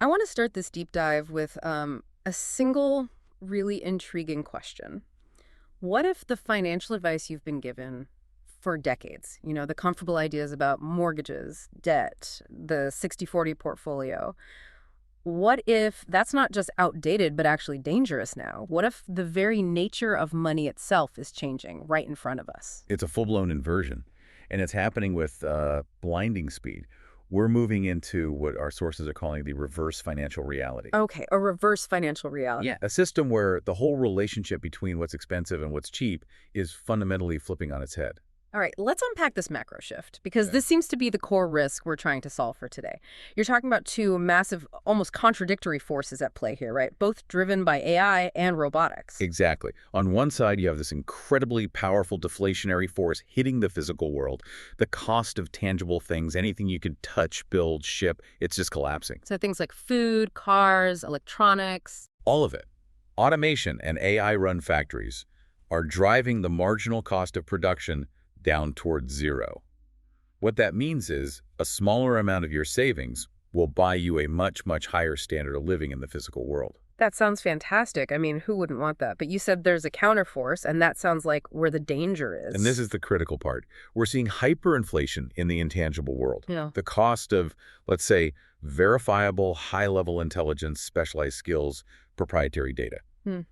I want to start this deep dive with a single really intriguing question. What if the financial advice you've been given for decades, the comfortable ideas about mortgages, debt, the 60/40 portfolio, what if that's not just outdated, but actually dangerous now? What if the very nature of money itself is changing right in front of us? It's a full-blown inversion, and it's happening with blinding speed. We're moving into what our sources are calling the reverse financial reality. Okay, a reverse financial reality. Yeah, a system where the whole relationship between what's expensive and what's cheap is fundamentally flipping on its head. All right, let's unpack this macro shift because Okay. this seems to be the core risk we're trying to solve for today. You're talking about two massive, almost contradictory forces at play here, right? Both driven by AI and robotics. Exactly. On one side, you have this incredibly powerful deflationary force hitting the physical world. The cost of tangible things, anything you could touch, build, ship, it's just collapsing. So things like food, cars, electronics. All of it. Automation and AI-run factories are driving the marginal cost of production down towards zero. What that means is a smaller amount of your savings will buy you a much, much higher standard of living in the physical world. That sounds fantastic. I mean, who wouldn't want that? But you said there's a counterforce, and that sounds like where the danger is. And this is the critical part. We're seeing hyperinflation in the intangible world. Yeah. The cost of, let's say, verifiable, high-level intelligence, specialized skills, proprietary data.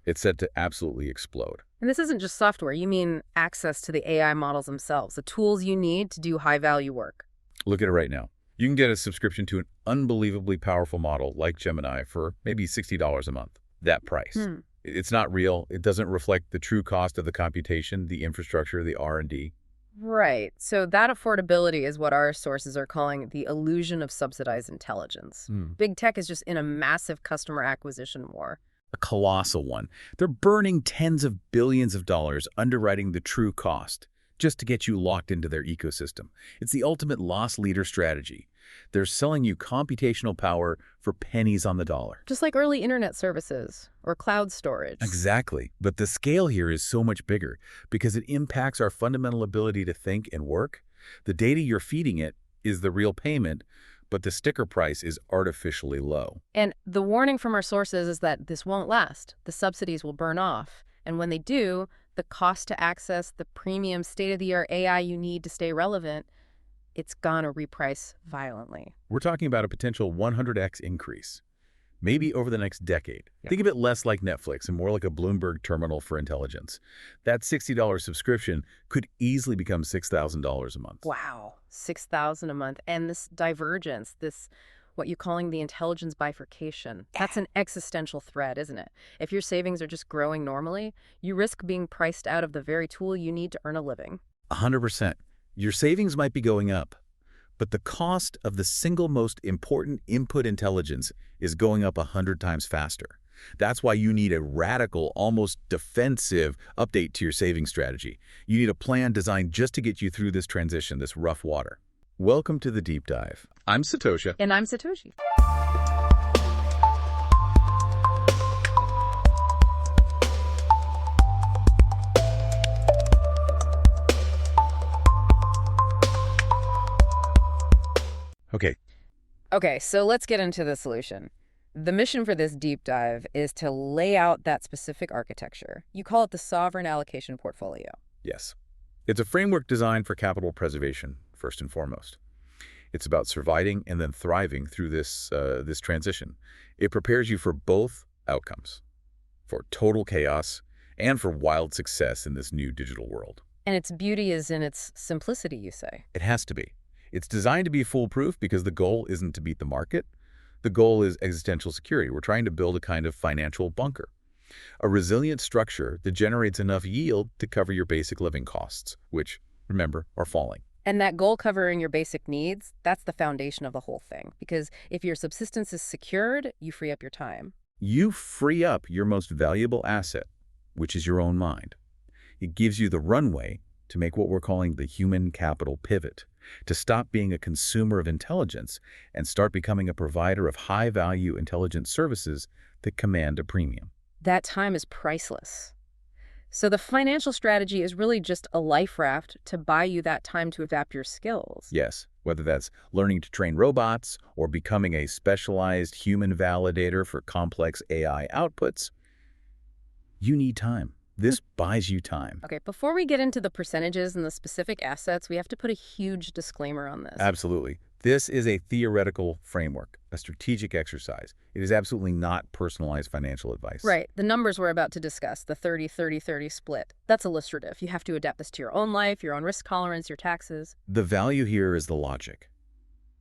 It's set to absolutely explode. And this isn't just software. You mean access to the AI models themselves, the tools you need to do high-value work. Look at it right now. You can get a subscription to an unbelievably powerful model like Gemini for maybe $60 a month. That price. It's not real. It doesn't reflect the true cost of the computation, the infrastructure, the R&D. Right. So that affordability is what our sources are calling the illusion of subsidized intelligence. Big tech is just in a massive customer acquisition war. A colossal one. They're burning tens of billions of dollars underwriting the true cost just to get you locked into their ecosystem. It's the ultimate loss leader strategy. They're selling you computational power for pennies on the dollar. Just like early internet services or cloud storage. Exactly. But the scale here is so much bigger because it impacts our fundamental ability to think and work. The data you're feeding it is the real payment, but the sticker price is artificially low. And the warning from our sources is that this won't last. The subsidies will burn off. And when they do, the cost to access the premium state-of-the-art AI you need to stay relevant, it's gonna reprice violently. We're talking about a potential 100x increase, maybe over the next decade. Think of it less like Netflix and more like a Bloomberg terminal for intelligence. That $60 subscription could easily become $6,000 a month. Wow, $6,000 a month. And this divergence, this what you're calling the intelligence bifurcation, that's an existential threat, isn't it? If your savings are just growing normally, you risk being priced out of the very tool you need to earn a living. 100%. Your savings might be going up, but the cost of the single most important input intelligence is going up 100 times faster. That's why you need a radical, almost defensive update to your saving strategy. You need a plan designed just to get you through this transition, this rough water. Welcome to the Deep Dive. I'm Satosha. And I'm Satoshi. Okay, so let's get into the solution. The mission for this deep dive is to lay out that specific architecture. You call it the Sovereign Allocation portfolio. Yes. It's a framework designed for capital preservation, first and foremost. It's about surviving and then thriving through this transition. It prepares you for both outcomes, for total chaos and for wild success in this new digital world. And its beauty is in its simplicity, you say. It has to be. It's designed to be foolproof because the goal isn't to beat the market. The goal is existential security. We're trying to build a kind of financial bunker, a resilient structure that generates enough yield to cover your basic living costs, which, remember, are falling. And that goal covering your basic needs, that's the foundation of the whole thing. Because if your subsistence is secured, you free up your time. You free up your most valuable asset, which is your own mind. It gives you the runway to make what we're calling the human capital pivot, to stop being a consumer of intelligence and start becoming a provider of high-value intelligence services that command a premium. That time is priceless. So the financial strategy is really just a life raft to buy you that time to adapt your skills. Yes, whether that's learning to train robots or becoming a specialized human validator for complex AI outputs, you need time. This buys you time. Okay, before we get into the percentages and the specific assets, we have to put a huge disclaimer on this. Absolutely. This is a theoretical framework, a strategic exercise. It is absolutely not personalized financial advice. Right. The numbers we're about to discuss, the 30-30-30 split, that's illustrative. You have to adapt this to your own life, your own risk tolerance, your taxes. The value here is the logic,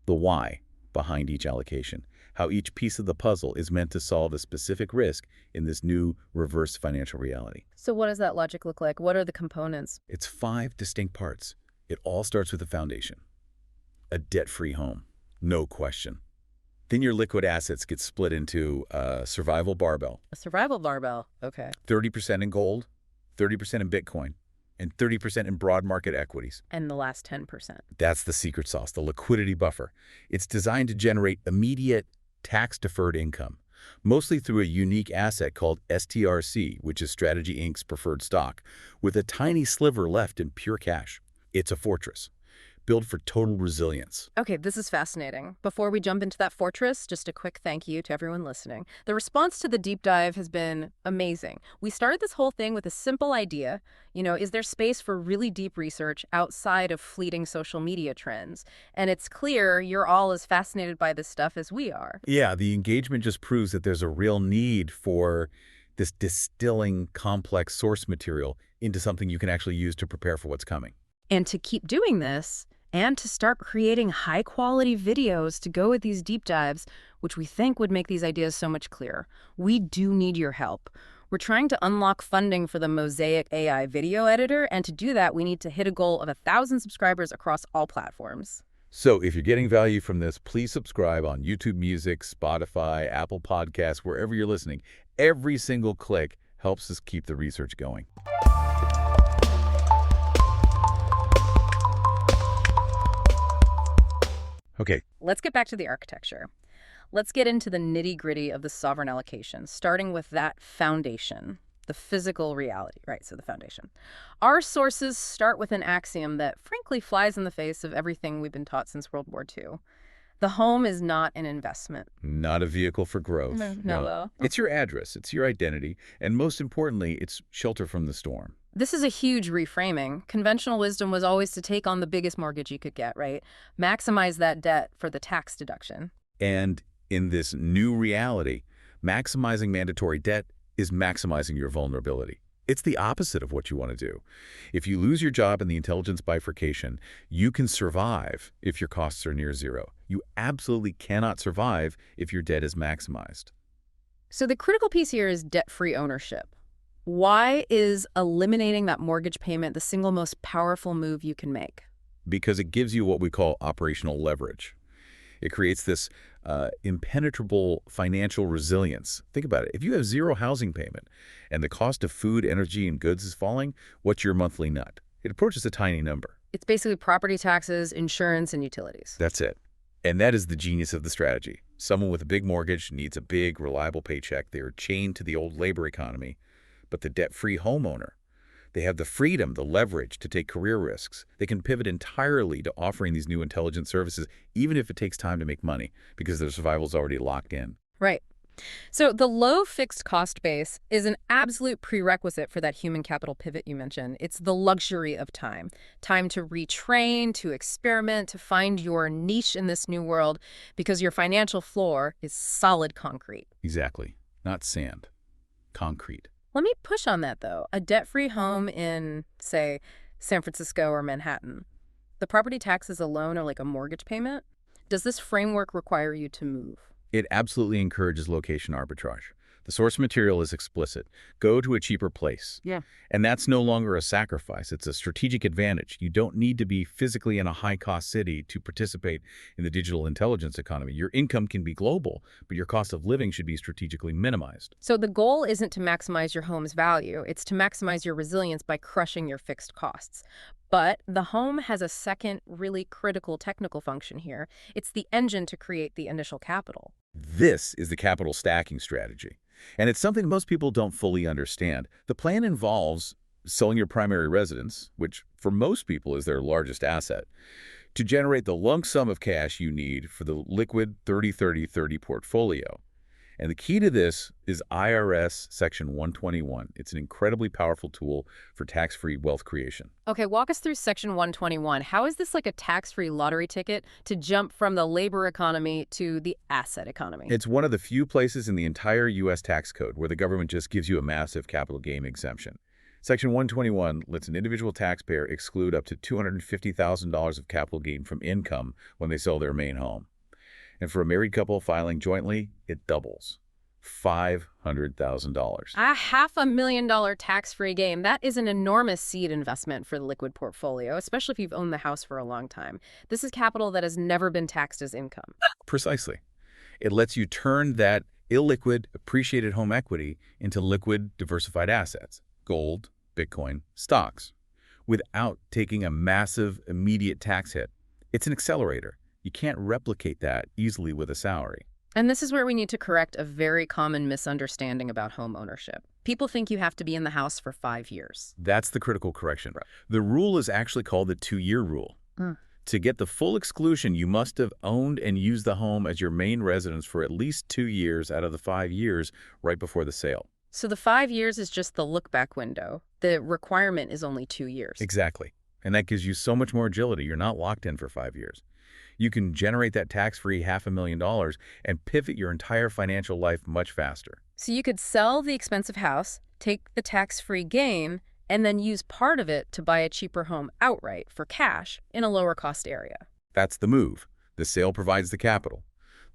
the why behind each allocation, how each piece of the puzzle is meant to solve a specific risk in this new reverse financial reality. So what does that logic look like? What are the components? It's 5 distinct parts. It all starts with the foundation. A debt-free home, no question. Then your liquid assets get split into a survival barbell. A survival barbell. Okay. 30% in gold, 30% in Bitcoin, and 30% in broad market equities. And the last 10%. That's the secret sauce, the liquidity buffer. It's designed to generate immediate tax-deferred income, mostly through a unique asset called STRC, which is Strategy Inc.'s preferred stock, with a tiny sliver left in pure cash. It's a fortress, built for total resilience. Okay, this is fascinating. Before we jump into that fortress, just a quick thank you to everyone listening. The response to the deep dive has been amazing. We started this whole thing with a simple idea. Is there space for really deep research outside of fleeting social media trends? And it's clear you're all as fascinated by this stuff as we are. Yeah, the engagement just proves that there's a real need for this distilling complex source material into something you can actually use to prepare for what's coming. And to keep doing this, and to start creating high-quality videos to go with these deep dives, which we think would make these ideas so much clearer, we do need your help. We're trying to unlock funding for the Mosaic AI video editor, and to do that, we need to hit a goal of 1,000 subscribers across all platforms. So if you're getting value from this, please subscribe on YouTube Music, Spotify, Apple Podcasts, wherever you're listening. Every single click helps us keep the research going. Okay. Let's get back to the architecture. Let's get into the nitty-gritty of the sovereign allocation, starting with that foundation, the physical reality, right? So the foundation. Our sources start with an axiom that frankly flies in the face of everything we've been taught since World War II. The home is not an investment. Not a vehicle for growth. No. It's your address, it's your identity, and most importantly, it's shelter from the storm. This is a huge reframing. Conventional wisdom was always to take on the biggest mortgage you could get, right? Maximize that debt for the tax deduction. And in this new reality, maximizing mandatory debt is maximizing your vulnerability. It's the opposite of what you want to do. If you lose your job in the intelligence bifurcation, you can survive if your costs are near zero. You absolutely cannot survive if your debt is maximized. So the critical piece here is debt-free ownership. Why is eliminating that mortgage payment the single most powerful move you can make? Because it gives you what we call operational leverage. It creates this impenetrable financial resilience. Think about it. If you have zero housing payment and the cost of food, energy, and goods is falling, what's your monthly nut? It approaches a tiny number. It's basically property taxes, insurance, and utilities. That's it. And that is the genius of the strategy. Someone with a big mortgage needs a big, reliable paycheck. They are chained to the old labor economy. But the debt-free homeowner, they have the freedom, the leverage to take career risks. They can pivot entirely to offering these new intelligence services, even if it takes time to make money, because their survival is already locked in. Right. So the low fixed cost base is an absolute prerequisite for that human capital pivot you mentioned. It's the luxury of time. Time to retrain, to experiment, to find your niche in this new world, because your financial floor is solid concrete. Exactly. Not sand. Concrete. Let me push on that, though. A debt-free home in, say, San Francisco or Manhattan, the property taxes alone are like a mortgage payment. Does this framework require you to move? It absolutely encourages location arbitrage. The source material is explicit. Go to a cheaper place. Yeah. And that's no longer a sacrifice. It's a strategic advantage. You don't need to be physically in a high-cost city to participate in the digital intelligence economy. Your income can be global, but your cost of living should be strategically minimized. So the goal isn't to maximize your home's value. It's to maximize your resilience by crushing your fixed costs. But the home has a second really critical technical function here. It's the engine to create the initial capital. This is the capital stacking strategy. And it's something most people don't fully understand. The plan involves selling your primary residence, which for most people is their largest asset, to generate the lump sum of cash you need for the liquid 30-30-30 portfolio. And the key to this is IRS Section 121. It's an incredibly powerful tool for tax-free wealth creation. Okay, walk us through Section 121. How is this like a tax-free lottery ticket to jump from the labor economy to the asset economy? It's one of the few places in the entire U.S. tax code where the government just gives you a massive capital gain exemption. Section 121 lets an individual taxpayer exclude up to $250,000 of capital gain from income when they sell their main home. And for a married couple filing jointly, it doubles. $500,000. A $500,000 tax-free gain. That is an enormous seed investment for the liquid portfolio, especially if you've owned the house for a long time. This is capital that has never been taxed as income. Precisely. It lets you turn that illiquid, appreciated home equity into liquid, diversified assets, gold, Bitcoin, stocks, without taking a massive, immediate tax hit. It's an accelerator. You can't replicate that easily with a salary. And this is where we need to correct a very common misunderstanding about home ownership. People think you have to be in the house for 5 years. That's the critical correction. The rule is actually called the 2-year rule. To get the full exclusion, you must have owned and used the home as your main residence for at least 2 years out of the 5 years right before the sale. So the 5 years is just the look-back window. The requirement is only 2 years. Exactly. And that gives you so much more agility. You're not locked in for 5 years. You can generate that tax-free $500,000 and pivot your entire financial life much faster. So you could sell the expensive house, take the tax-free gain, and then use part of it to buy a cheaper home outright for cash in a lower-cost area. That's the move. The sale provides the capital.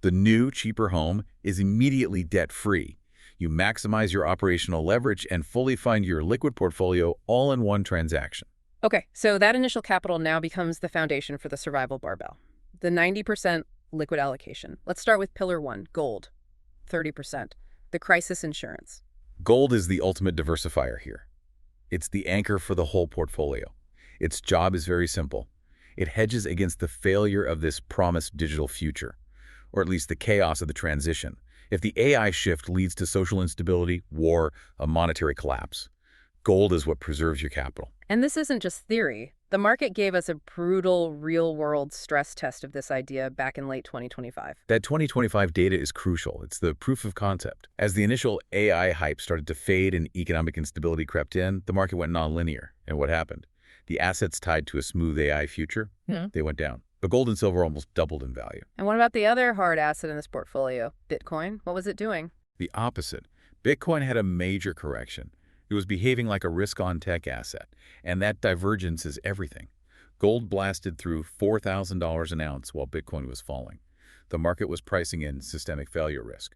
The new, cheaper home is immediately debt-free. You maximize your operational leverage and fully fund your liquid portfolio all in one transaction. Okay, so that initial capital now becomes the foundation for the survival barbell. The 90% liquid allocation. Let's start with pillar 1, gold, 30%, the crisis insurance. Gold is the ultimate diversifier here. It's the anchor for the whole portfolio. Its job is very simple. It hedges against the failure of this promised digital future, or at least the chaos of the transition. If the AI shift leads to social instability, war, a monetary collapse, gold is what preserves your capital. And this isn't just theory. The market gave us a brutal, real-world stress test of this idea back in late 2025. That 2025 data is crucial. It's the proof of concept. As the initial AI hype started to fade and economic instability crept in, the market went nonlinear. And what happened? The assets tied to a smooth AI future, they went down. But gold and silver almost doubled in value. And what about the other hard asset in this portfolio, Bitcoin? What was it doing? The opposite. Bitcoin had a major correction. It was behaving like a risk-on tech asset, and that divergence is everything. Gold blasted through $4,000 an ounce while Bitcoin was falling. The market was pricing in systemic failure risk.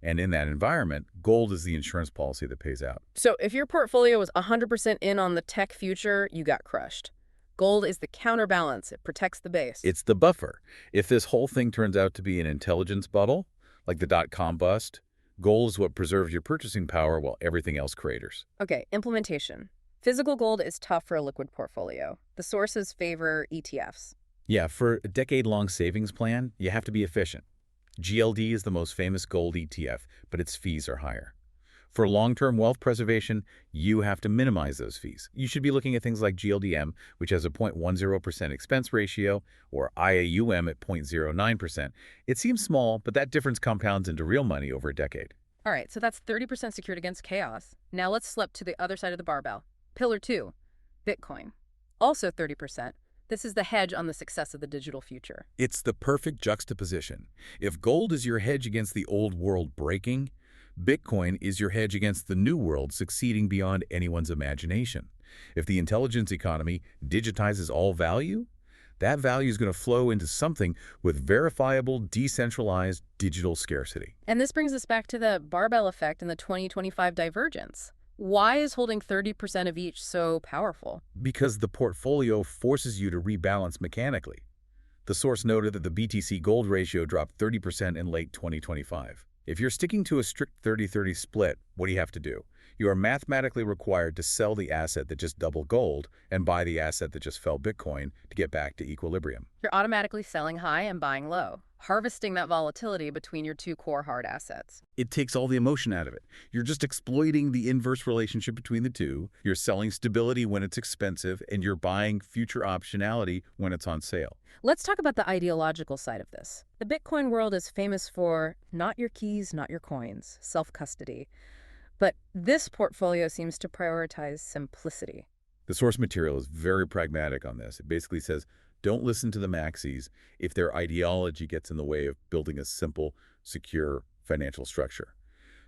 And in that environment, gold is the insurance policy that pays out. So if your portfolio was 100% in on the tech future, you got crushed. Gold is the counterbalance. It protects the base. It's the buffer. If this whole thing turns out to be an intelligence bubble, like the dot-com bust, gold is what preserves your purchasing power while everything else craters. Okay, implementation. Physical gold is tough for a liquid portfolio. The sources favor ETFs. Yeah, for a decade-long savings plan, you have to be efficient. GLD is the most famous gold ETF, but its fees are higher. For long-term wealth preservation, you have to minimize those fees. You should be looking at things like GLDM, which has a 0.10% expense ratio, or IAUM at 0.09%. It seems small, but that difference compounds into real money over a decade. All right, so that's 30% secured against chaos. Now let's slip to the other side of the barbell. Pillar 2, Bitcoin. Also 30%. This is the hedge on the success of the digital future. It's the perfect juxtaposition. If gold is your hedge against the old world breaking, Bitcoin is your hedge against the new world succeeding beyond anyone's imagination. If the intelligence economy digitizes all value, that value is going to flow into something with verifiable, decentralized digital scarcity. And this brings us back to the barbell effect and the 2025 divergence. Why is holding 30% of each so powerful? Because the portfolio forces you to rebalance mechanically. The source noted that the BTC gold ratio dropped 30% in late 2025. If you're sticking to a strict 30-30 split, what do you have to do? You are mathematically required to sell the asset that just doubled gold and buy the asset that just fell Bitcoin to get back to equilibrium. You're automatically selling high and buying low. harvesting that volatility between your two core hard assets. It takes all the emotion out of it. You're just exploiting the inverse relationship between the two. You're selling stability when it's expensive, and you're buying future optionality when it's on sale. Let's talk about the ideological side of this. The Bitcoin world is famous for not your keys, not your coins, self-custody. But this portfolio seems to prioritize simplicity. The source material is very pragmatic on this. It basically says, don't listen to the maxis if their ideology gets in the way of building a simple, secure financial structure.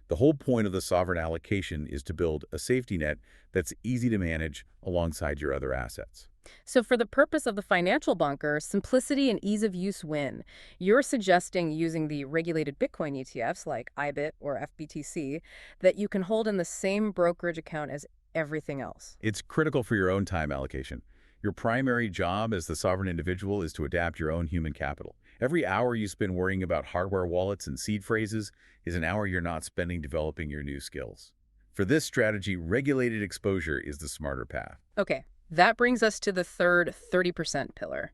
The whole point of the sovereign allocation is to build a safety net that's easy to manage alongside your other assets. So for the purpose of the financial bunker, simplicity and ease of use win. You're suggesting using the regulated Bitcoin ETFs like IBIT or FBTC that you can hold in the same brokerage account as everything else. It's critical for your own time allocation. Your primary job as the sovereign individual is to adapt your own human capital. Every hour you spend worrying about hardware wallets and seed phrases is an hour you're not spending developing your new skills. For this strategy, regulated exposure is the smarter path. Okay, that brings us to the third 30% pillar,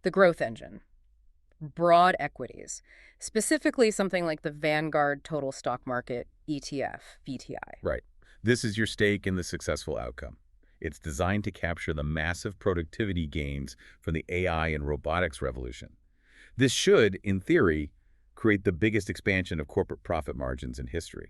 the growth engine. Broad equities, specifically something like the Vanguard Total Stock Market ETF, VTI. Right. This is your stake in the successful outcome. It's designed to capture the massive productivity gains from the AI and robotics revolution. This should, in theory, create the biggest expansion of corporate profit margins in history.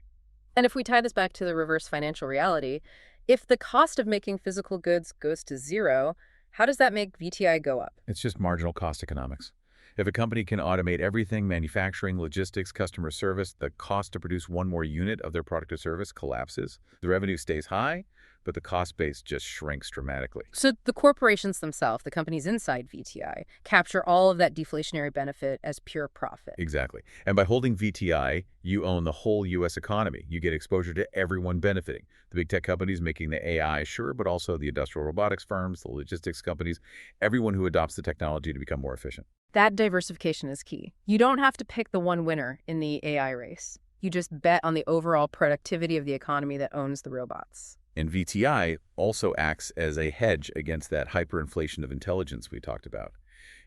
And if we tie this back to the reverse financial reality, if the cost of making physical goods goes to zero, how does that make VTI go up? It's just marginal cost economics. If a company can automate everything, manufacturing, logistics, customer service, the cost to produce one more unit of their product or service collapses. The revenue stays high, but the cost base just shrinks dramatically. So the corporations themselves, the companies inside VTI, capture all of that deflationary benefit as pure profit. Exactly. And by holding VTI, you own the whole U.S. economy. You get exposure to everyone benefiting. The big tech companies making the AI, sure, but also the industrial robotics firms, the logistics companies, everyone who adopts the technology to become more efficient. That diversification is key. You don't have to pick the one winner in the AI race. You just bet on the overall productivity of the economy that owns the robots. And VTI also acts as a hedge against that hyperinflation of intelligence we talked about.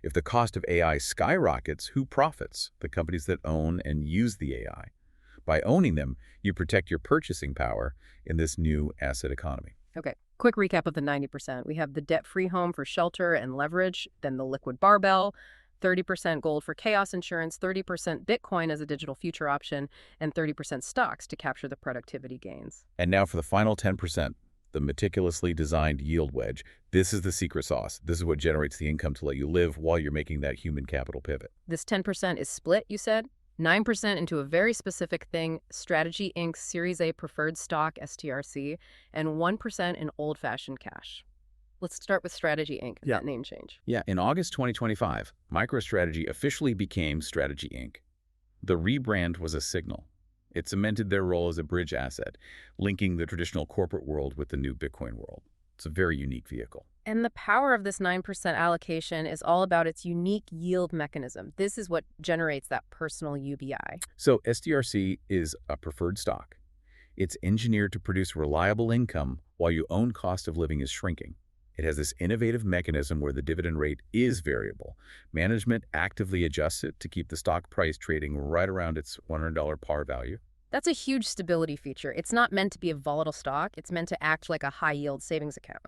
If the cost of AI skyrockets, who profits? The companies that own and use the AI. By owning them, you protect your purchasing power in this new asset economy. Okay, quick recap of the 90%. We have the debt-free home for shelter and leverage, then the liquid barbell, 30% gold for chaos insurance, 30% Bitcoin as a digital future option, and 30% stocks to capture the productivity gains. And now for the final 10%, the meticulously designed yield wedge. This is the secret sauce. This is what generates the income to let you live while you're making that human capital pivot. This 10% is split, you said? 9% into a very specific thing, Strategy Inc.'s Series A preferred stock, STRC, and 1% in old-fashioned cash. Let's start with Strategy Inc., that name change. Yeah, in August 2025, MicroStrategy officially became Strategy Inc. The rebrand was a signal. It cemented their role as a bridge asset, linking the traditional corporate world with the new Bitcoin world. It's a very unique vehicle. And the power of this 9% allocation is all about its unique yield mechanism. This is what generates that personal UBI. So STRC is a preferred stock. It's engineered to produce reliable income while your own cost of living is shrinking. It has this innovative mechanism where the dividend rate is variable. Management actively adjusts it to keep the stock price trading right around its $100 par value. That's a huge stability feature. It's not meant to be a volatile stock. It's meant to act like a high-yield savings account.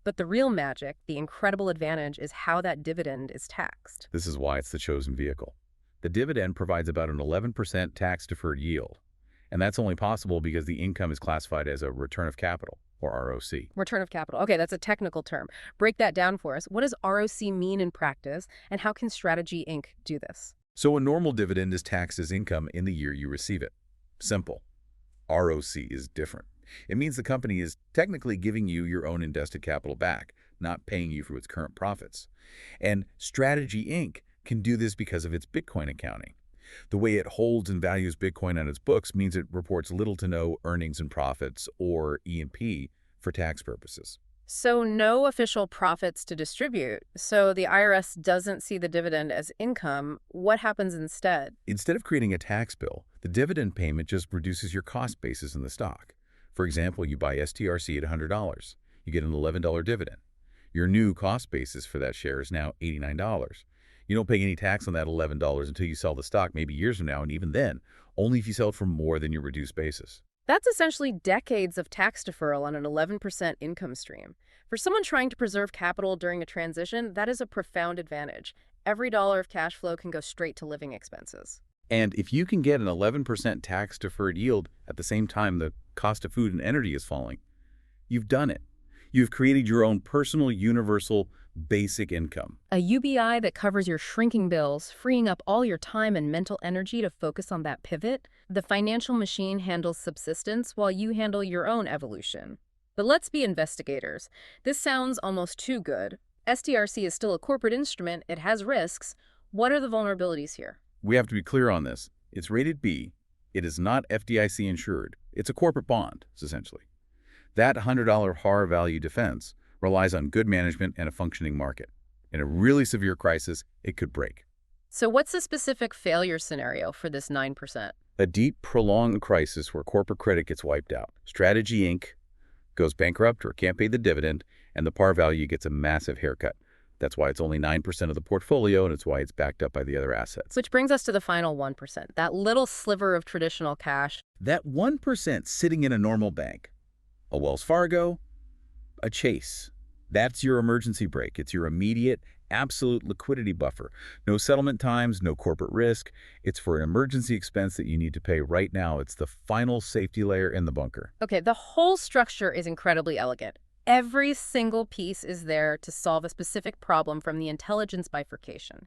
But the real magic, the incredible advantage, is how that dividend is taxed. This is why it's the chosen vehicle. The dividend provides about an 11% tax-deferred yield. And that's only possible because the income is classified as a return of capital, or ROC. Return of capital. Okay, that's a technical term. Break that down for us. What does ROC mean in practice, and how can Strategy Inc. do this? So a normal dividend is taxed as income in the year you receive it. Simple. ROC is different. It means the company is technically giving you your own invested capital back, not paying you for its current profits. And Strategy Inc. can do this because of its Bitcoin accounting. The way it holds and values Bitcoin on its books means it reports little to no earnings and profits, or E&P, for tax purposes. So no official profits to distribute. So the IRS doesn't see the dividend as income. What happens instead? Instead of creating a tax bill, the dividend payment just reduces your cost basis in the stock. For example, you buy STRC at $100. You get an $11 dividend. Your new cost basis for that share is now $89. You don't pay any tax on that $11 until you sell the stock, maybe years from now, and even then, only if you sell it for more than your reduced basis. That's essentially decades of tax deferral on an 11% income stream. For someone trying to preserve capital during a transition, that is a profound advantage. Every dollar of cash flow can go straight to living expenses. And if you can get an 11% tax-deferred yield at the same time the cost of food and energy is falling, you've done it. You've created your own personal, universal, basic income. A UBI that covers your shrinking bills, freeing up all your time and mental energy to focus on that pivot. The financial machine handles subsistence while you handle your own evolution. But let's be investigators. This sounds almost too good. STRC is still a corporate instrument. It has risks. What are the vulnerabilities here? We have to be clear on this. It's rated B. It is not FDIC insured. It's a corporate bond, essentially. That $100 par value defense relies on good management and a functioning market. In a really severe crisis, it could break. So what's the specific failure scenario for this 9%? A deep, prolonged crisis where corporate credit gets wiped out. Strategy Inc. goes bankrupt or can't pay the dividend, and the par value gets a massive haircut. That's why it's only 9% of the portfolio, and it's why it's backed up by the other assets. Which brings us to the final 1%, that little sliver of traditional cash. That 1% sitting in a normal bank, a Wells Fargo, a Chase. That's your emergency brake. It's your immediate, absolute liquidity buffer. No settlement times, no corporate risk. It's for an emergency expense that you need to pay right now. It's the final safety layer in the bunker. Okay, the whole structure is incredibly elegant. Every single piece is there to solve a specific problem from the intelligence bifurcation.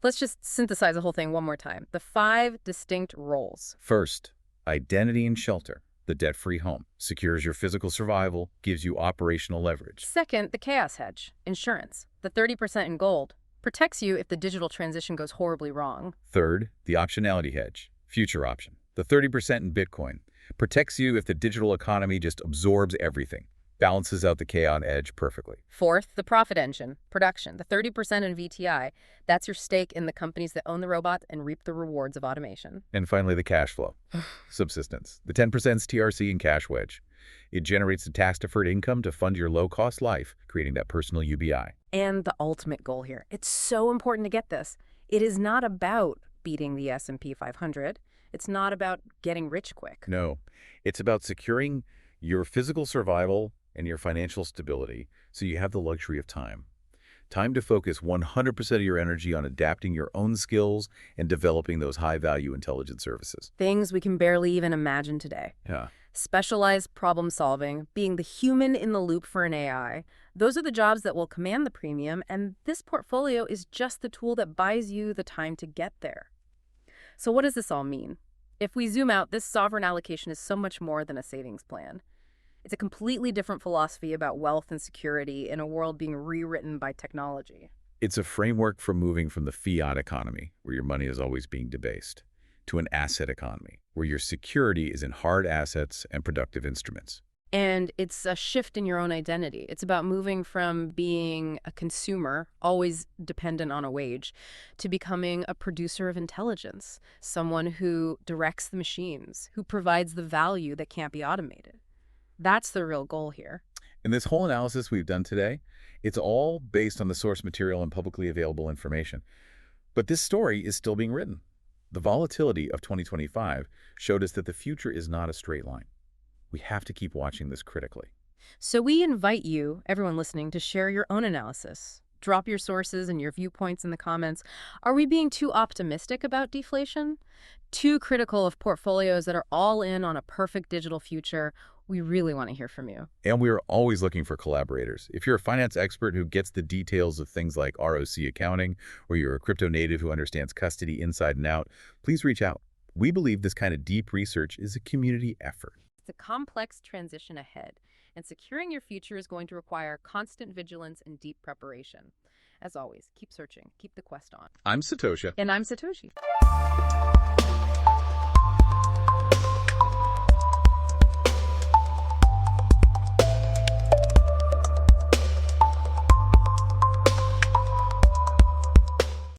Let's just synthesize the whole thing one more time. The 5 distinct roles. First, identity and shelter. The debt-free home secures your physical survival, gives you operational leverage. Second, the chaos hedge, insurance. The 30% in gold protects you if the digital transition goes horribly wrong. Third, the optionality hedge, future option. The 30% in Bitcoin protects you if the digital economy just absorbs everything. Balances out the chaos edge perfectly. Fourth, the profit engine, production. The 30% in VTI, that's your stake in the companies that own the robots and reap the rewards of automation. And finally, the cash flow, subsistence. The 10%'s TRC and cash wedge. It generates a tax-deferred income to fund your low-cost life, creating that personal UBI. And the ultimate goal here. It's so important to get this. It is not about beating the S&P 500. It's not about getting rich quick. No, it's about securing your physical survival and your financial stability, so you have the luxury of time. Time to focus 100% of your energy on adapting your own skills and developing those high-value intelligence services. Things we can barely even imagine today. Yeah. Specialized problem solving, being the human in the loop for an AI. Those are the jobs that will command the premium, and this portfolio is just the tool that buys you the time to get there. So what does this all mean? If we zoom out, this sovereign allocation is so much more than a savings plan. It's a completely different philosophy about wealth and security in a world being rewritten by technology. It's a framework for moving from the fiat economy, where your money is always being debased, to an asset economy, where your security is in hard assets and productive instruments. And it's a shift in your own identity. It's about moving from being a consumer, always dependent on a wage, to becoming a producer of intelligence, someone who directs the machines, who provides the value that can't be automated. That's the real goal here. In this whole analysis we've done today, it's all based on the source material and publicly available information. But this story is still being written. The volatility of 2025 showed us that the future is not a straight line. We have to keep watching this critically. So we invite you, everyone listening, to share your own analysis. Drop your sources and your viewpoints in the comments. Are we being too optimistic about deflation? Too critical of portfolios that are all in on a perfect digital future? We really want to hear from you. And we are always looking for collaborators. If you're a finance expert who gets the details of things like ROC accounting, or you're a crypto native who understands custody inside and out, please reach out. We believe this kind of deep research is a community effort. It's a complex transition ahead, and securing your future is going to require constant vigilance and deep preparation. As always, keep searching, keep the quest on. I'm Satoshi. And I'm Satoshi.